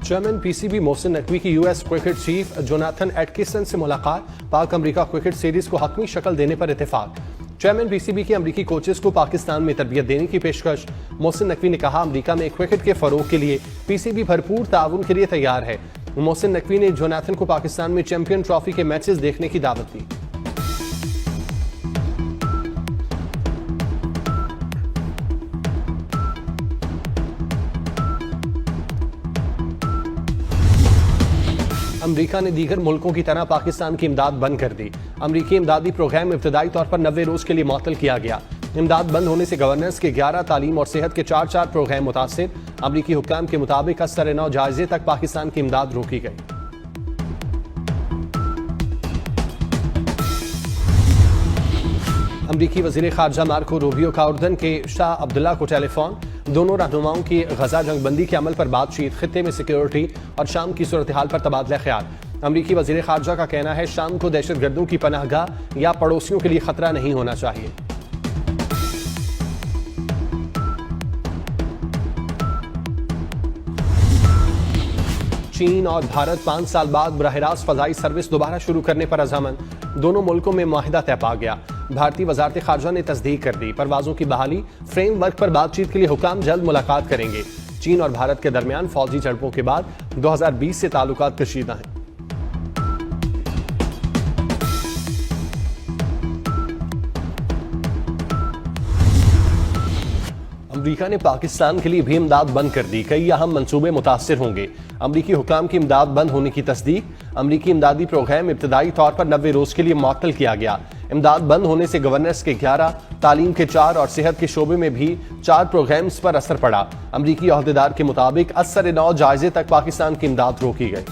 Chairman PCB Mohsin Naqvi की US cricket chief Jonathan Atkinson से मुलाकात, पाक अमरीका क्रिकेट सीरीज को हतमी शक्ल देने पर इत्तेफाक। चेयरमैन पीसीबी के अमरीकी कोचेस को पाकिस्तान में तरबियत देने की पेशकश। मोहसिन नकवी ने कहा, अमरीका में क्रिकेट के फरोग के लिए पीसीबी भरपूर ताउन के लिए तैयार है। मोहसिन नकवी ने जोनाथन को पाकिस्तान में चैंपियन ट्रॉफी के मैचेस देखने की दावत दी। अमरीका ने दीगर मुल्कों की तरह पाकिस्तान की इमदाद बंद कर दी। अमरीकी इमदादी प्रोग्राम इब्तदाई तौर पर 90 रोज के लिए मुअत्तल किया गया। इमदाद बंद होने से गवर्नेंस के 11, तालीम और सेहत के 4 प्रोग्राम मुतासिर। अमरीकी हुक्काम के मुताबिक असर 9 जायजे तक पाकिस्तान की इमदाद रोकी गई। अमरीकी वजीर खारजा मार्को रूबियो का उर्दन के शाह अब्दुल्ला को टेलीफोन। दोनों रहनुमाओं की गजा जंगबंदी के अमल पर बातचीत, खित्ते में सिक्योरिटी और शाम की सूरत हाल पर तबादला ख्याल। अमरीकी वजीर खारजा का कहना है, शाम को दहशतगर्दों की पनाहगाह या पड़ोसियों के लिए खतरा नहीं होना चाहिए। चीन और भारत 5 साल बाद बराह रास्त फजाई सर्विस दोबारा शुरू करने पर अज़मन। दोनों मुल्कों में मुआहिदा तय पा गया। भारतीय वजारत खारजा ने तस्दीक कर दी। परवाजों की बहाली, फ्रेमवर्क पर बातचीत के लिए हुकाम जल्द मुलाकात करेंगे। चीन और भारत के दरमियान फौजी झड़पों के बाद 2020 से ताल्लुकात कशीदा हैं। अमरीका ने पाकिस्तान के लिए भी इमदाद बंद कर दी। कई अहम मंसूबे मुतासिर होंगे। अमरीकी हुकाम की इमदाद बंद होने की तस्दीक। अमरीकी इमदादी प्रोग्राम इब्तदाई तौर पर 90 रोज के लिए मुअत्तल किया गया। इमदाद बंद होने से गवर्नेंस के 11, तालीम के 4 और सेहत के शोबे में भी 4 प्रोग्राम्स पर असर पड़ा। अमरीकी अहदेदार के मुताबिक असर 9 जायजे तक पाकिस्तान की इमदाद रोकी गई।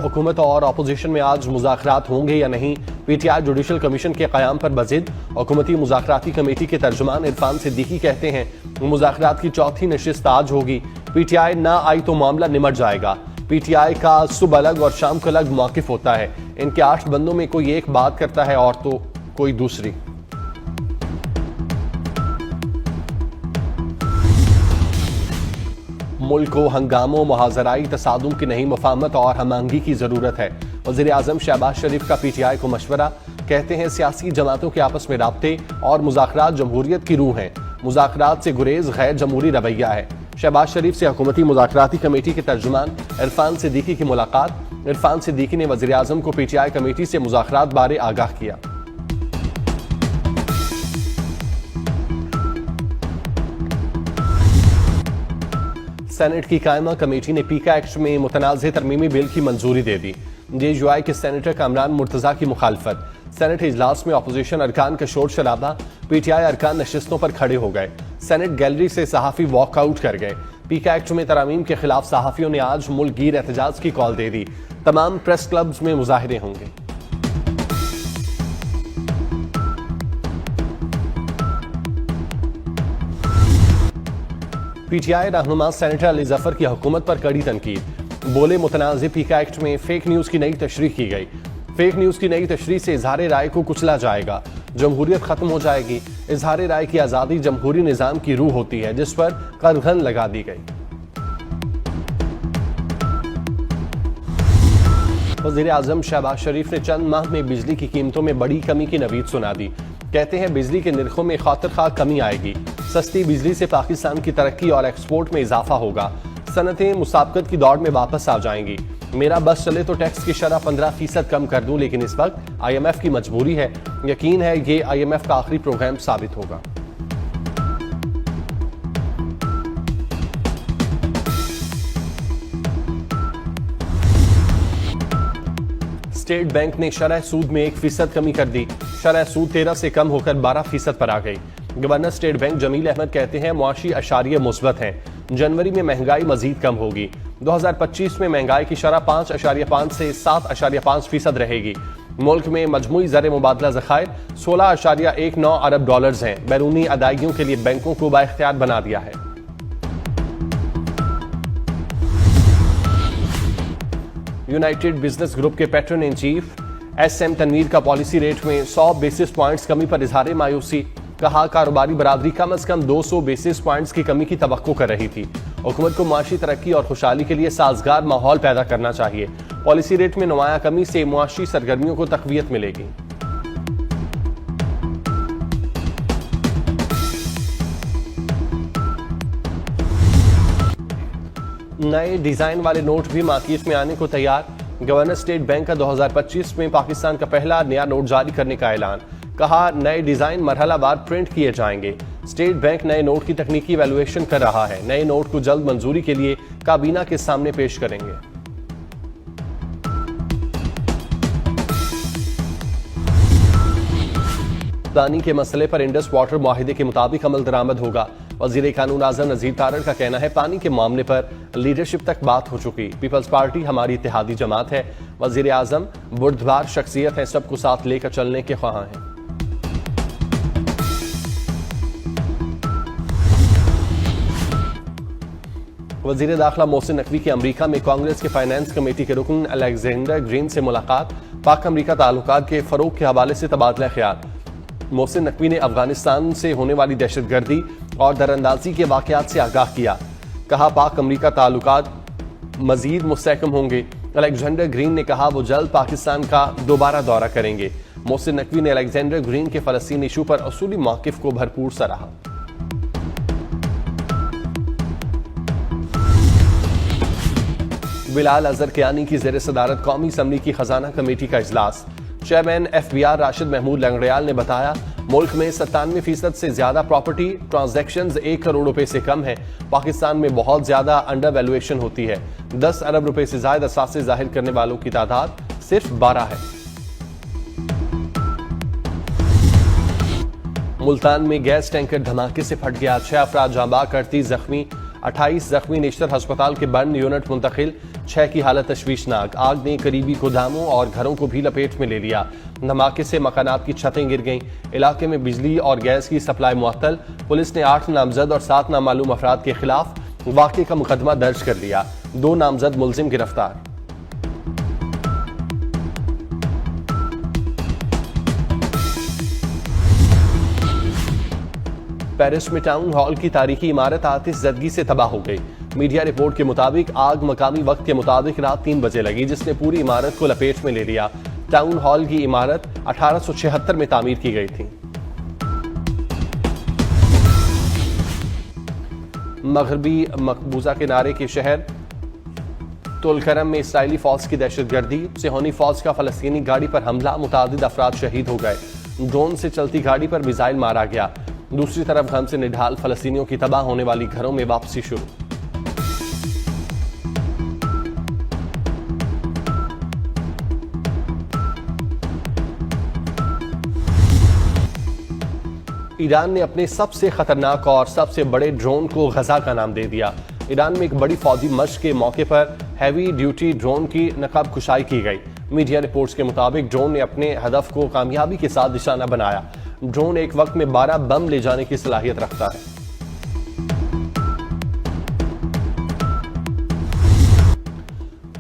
हुकूमत और अपोजिशन में आज मुज़ाकरात होंगे या नहीं। पीटीआई जुडिशल कमीशन के क़याम पर बज़िद। हुकूमती मुज़ाकराती कमेटी के तर्जुमान इरफान सिद्दीकी कहते हैं, मुज़ाकरात की चौथी नशिस्त आज होगी। पीटीआई ना आई तो मामला निमट जाएगा। पीटीआई का सुबह अलग और शाम को अलग मौक़िफ़ होता है। इनके 8 बंदों में कोई एक बात करता है और तो कोई दूसरी। मुल्क को हंगामों, मुहाजराई तसादुम की नहीं, मुफाहमत और हमआहंगी की जरूरत है। वज़ीर आज़म शहबाज शरीफ का पीटीआई को मशवरा। कहते हैं, सियासी जमातों के आपस में राब्ते और मुज़ाकरात जमहूरियत की रूह हैं। मुज़ाकरात से गुरेज गैर जमहूरी रवैया है। शहबाज शरीफ से हुकूमती मुज़ाकराती कमेटी के तर्जुमान इरफान सिद्दीकी की मुलाकात। इरफान सिद्दीकी ने वज़ीर आज़म को पीटीआई कमेटी से मुज़ाकरात बारे आगाह किया। सेनेट की कायमा कमेटी ने पीका एक्ट में मुतनाज़े तरमीमी बिल की मंजूरी दे दी। जेयूआई के सेनेटर कामरान मुर्तज़ा की मुखालफत। सेनेट इजलास में अपोजिशन अरकान का शोर शराबा। पीटीआई अरकान नशिस्तों पर खड़े हो गए। सेनेट गैलरी से सहाफ़ी वॉकआउट कर गए। पीका एक्ट में तरामीम के खिलाफ सहाफ़ियों ने आज मुल्क गिर एहतजाज की कॉल दे दी। तमाम प्रेस क्लब्स में मुजाहिरे होंगे। पीटीआई रहनुमा सेनेटर अली जफर की हुकूमत पर कड़ी तनकीद। बोले, मुतनाज़े पीका एक्ट में फेक न्यूज़ की नई तशरीह की गई। फेक न्यूज़ की नई तशरीह से इजहार राय को कुचला जाएगा। जमहूरियत खत्म हो जाएगी। इजहार राय की आज़ादी जमहूरी निज़ाम की रूह होती है, जिस पर कलघन लगा दी गई। वज़ीर आज़म शहबाज शरीफ ने चंद माह में बिजली की कीमतों में बड़ी कमी की नवीद सुना दी। कहते हैं, बिजली के निर्खों में खातिर खा कमी आएगी। सस्ती बिजली से पाकिस्तान की तरक्की और एक्सपोर्ट में इजाफा होगा। सनतें मुसाबकत की दौड़ में वापस आ जाएंगी। मेरा बस चले तो टैक्स की शरह 15% कम कर दूं, लेकिन इस वक्त IMF की मजबूरी है। यकीन है ये IMF का आखिरी प्रोग्राम साबित होगा। स्टेट बैंक ने शरह सूद में 1% कमी कर दी। शरह सूद 13 से कम होकर 12% पर आ गई। Governor State Bank Jamil Ahmed कहते हैं, मुआशी अशारिये मुस्बत हैं। जनवरी में महंगाई मजीद कम होगी। 2025 में महंगाई की शरह 5.5 से 7.5% रहेगी। मुल्क में मजमूई ज़र मुबादला ज़खायर 16.19 अरब डॉलर्स हैं। बैरूनी अदायगियों के लिए बैंकों को बाइख्तियार बना दिया है। यूनाइटेड बिजनेस ग्रुप के patron in chief SM Tanvir का पॉलिसी रेट में 100 बेसिस पॉइंट्स कमी पर इजहार मायूसी। कहा कारोबारी बरादरी कम से कम 200 बेसिस पॉइंट्स की कमी की तवक्को कर रही थी। हुकूमत को मुआशी तरक्की और खुशहाली के लिए साजगार माहौल पैदा करना चाहिए। पॉलिसी रेट में नुमाया कमी से मुआशी सरगर्मियों को तकवीयत मिलेगी। नए डिजाइन वाले नोट भी मार्केट में आने को तैयार। गवर्नर स्टेट बैंक का 2025 में पाकिस्तान का पहला नया नोट जारी करने का ऐलान। कहा नए डिजाइन मरहलावार प्रिंट किए जाएंगे। स्टेट बैंक नए नोट की तकनीकी वैल्यूएशन कर रहा है। नए नोट को जल्द मंजूरी के लिए काबीना के सामने पेश करेंगे। पानी के मसले पर इंडस वाटर मुआहिदे के मुताबिक अमल दरामद होगा। वजीर कानून आजम नजीर तारड़ का कहना है पानी के मामले पर लीडरशिप तक बात हो चुकी। पीपल्स पार्टी हमारी इत्तेहादी जमात है। वजीर आजम बुर्दबार शख्सियत है, सबको साथ लेकर चलने के ख्वाह हैं। वजीर दाखिला मोहसिन नकवी की अमरीका में कांग्रेस के फाइनेंस कमेटी के रुकन अलेक्जेंडर ग्रीन से मुलाकात। पाक अमरीका ताल्लुकात के फरोग के हवाले से तबादला ख्याल। मोहसिन नकवी ने अफगानिस्तान से होने वाली दहशतगर्दी और दरअंदाजी के वाकयात से आगाह किया। कहा पाक अमरीका ताल्लुकात मजीद मुस्तहकम होंगे। अलेक्जेंडर ग्रीन ने कहा वो जल्द पाकिस्तान का दोबारा दौरा करेंगे। मोहसिन नकवी ने अलेक्जेंडर ग्रीन के फलस्तीन इशू पर असूली मौक़िफ़ को भरपूर सराहा। बिलाल अजहर कियानी की ज़ेर सदारत कौमी असम्बली की खजाना कमेटी का इजलास। चेयरमैन FBR राशिद महमूद लंगड़ियाल ने बताया मुल्क में 97% से ज्यादा प्रॉपर्टी ट्रांजैक्शंस 1 करोड़ रुपए से कम है। पाकिस्तान में बहुत ज्यादा अंडर वैल्यूएशन होती है। 10 अरब रुपए से ज्यादा असासे जाहिर करने वालों की तादाद सिर्फ 12 है। मुल्तान में गैस टैंकर धमाके से फट गया। 6 अफराद जांबाग, 38 जख्मी। 28 जख्मी नेशनल अस्पताल के बर्न यूनिट मुंतकिल। 6 की हालत तशवीशनाक। आग ने करीबी गोदामों और घरों को भी लपेट में ले लिया। धमाके से मकानात की छतें गिर गईं। इलाके में बिजली और गैस की सप्लाई मुअत्तल। पुलिस ने 8 नामजद और 7 नामालूम अफराद के खिलाफ वाक़े का मुकदमा दर्ज कर लिया। 2 नामजद मुलजिम गिरफ्तार। पेरिस में टाउन हॉल की तारीखी इमारत आतिशज़दगी से तबाह हो गई। मीडिया रिपोर्ट के मुताबिक आग मकामी वक्त के मुताबिक रात 3 बजे लगी, जिसने पूरी इमारत को लपेट में ले लिया। टाउन हॉल की इमारत 1876 में तामीर की गई थी। मगरबी मकबूजा किनारे के शहर तुलकरम में इसराइली फौज की दहशतगर्दी। सेहोनी फौज का फलस्तीनी गाड़ी पर हमला, मुतादिद अफराद शहीद हो गए। ड्रोन से चलती गाड़ी पर मिसाइल मारा गया। दूसरी तरफ गम से निढाल फलस्तीनियों की तबाह होने वाली घरों में वापसी शुरू। ईरान ने अपने सबसे खतरनाक और सबसे बड़े ड्रोन को गजा का नाम दे दिया। ईरान में एक बड़ी फौजी मश्क के मौके पर हैवी ड्यूटी ड्रोन की नकाब कुशाई की गई। मीडिया रिपोर्ट्स के मुताबिक ड्रोन ने अपने हदफ को कामयाबी के साथ निशाना बनाया। ड्रोन एक वक्त में 12 बम ले जाने की सलाहियत रखता है।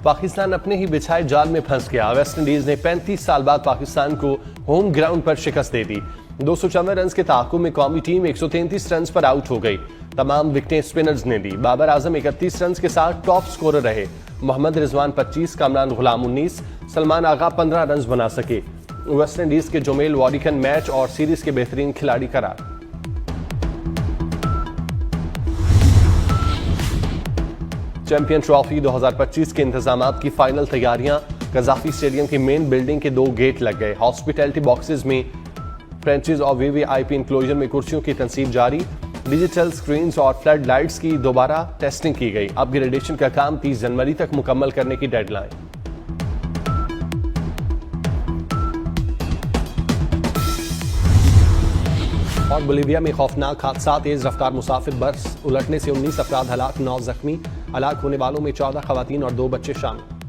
पाकिस्तान अपने ही बिछाए जाल में फंस गया। वेस्ट इंडीज ने 35 साल बाद पाकिस्तान को होम ग्राउंड पर शिकस्त दे दी। 254 रन के ताक़ुब में कौमी टीम 133 रन पर आउट हो गई। तमाम विकेटें स्पिनर्स ने दी। बाबर आजम 31 रन के साथ टॉप स्कोरर रहे। मोहम्मद रिजवान 25, कामरान गुलाम 19, सलमान आगा 15 रन बना सके। वेस्ट इंडीज के जोमेल वॉरिकन मैच और सीरीज के बेहतरीन खिलाड़ी करार। चैंपियन ट्रॉफी 2025 के इंतजामात की फाइनल तैयारियां। कजाफी स्टेडियम की मेन बिल्डिंग के 2 गेट लग गए। हॉस्पिटैलिटी बॉक्सेस में फ्रेंचेज और VVIP इंक्लोजर में कुर्सियों की तनसीब जारी। डिजिटल स्क्रीन्स और फ्लड लाइट्स की दोबारा टेस्टिंग की गई। अपग्रेडेशन का काम 30 जनवरी तक मुकम्मल करने की डेडलाइन। और बोलीविया में खौफनाक हादसा। तेज रफ्तार मुसाफिर बस उलटने से 19 अफराद हलाक, 9 जख्मी। हलाक होने वालों में 14 खवातीन और 2 बच्चे शामिल।